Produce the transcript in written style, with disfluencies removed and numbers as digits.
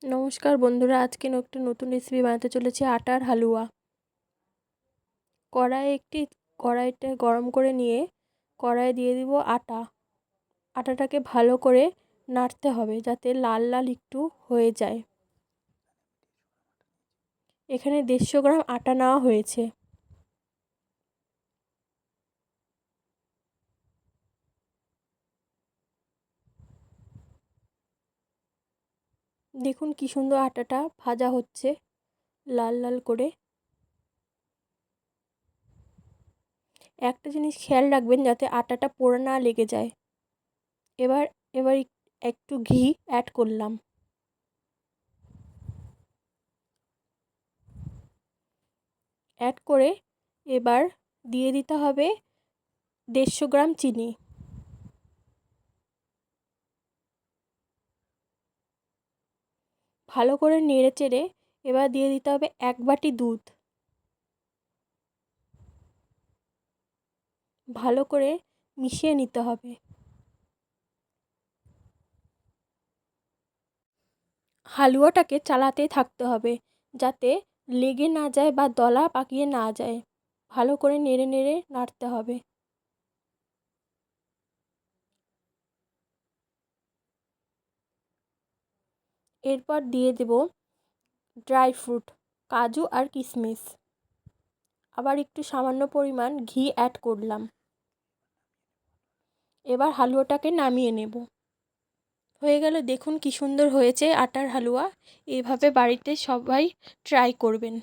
নমস্কার বন্ধুরা, আজকে একটা নতুন রেসিপি বানাতে চলেছি আটার হালুয়া। কড়াইটা গরম করে নিয়ে কড়াইয়ে দিয়ে দিব আটা। আটাটাকে ভালো করে নাড়তে হবে যাতে লাল লাল একটু হয়ে যায়। এখানে 150 গ্রাম আটা নেওয়া হয়েছে। দেখুন কি সুন্দর আটাটা ভাজা হচ্ছে লাল লাল করে। একটা জিনিস খেয়াল রাখবেন যাতে আটাটা পোড়া না লেগে যায়। এবার এবার একটু ঘি অ্যাড করলাম। অ্যাড করে এবার দিয়ে দিতে হবে 150 গ্রাম চিনি। ভালো করে নেড়ে চেড়ে এবার দিয়ে দিতে হবে 1 বাটি দুধ। ভালো করে মিশিয়ে নিতে হবে। হালুয়াটাকে চালাতেই থাকতে হবে যাতে লেগে না যায় বা দলা পাকিয়ে না যায়। ভালো করে নেড়ে নেড়ে নাড়তে হবে। এরপর দিয়ে দেব ড্রাই ফ্রুট, কাজু আর কিশমিশ। আবার একটু সামান্য পরিমাণ ঘি অ্যাড করলাম। এবার হালুয়াটাকে নামিয়ে নেব। হয়ে গেল, দেখুন কি সুন্দর হয়েছে আটার হালুয়া। এইভাবে বাড়িতে সবাই ট্রাই করবেন।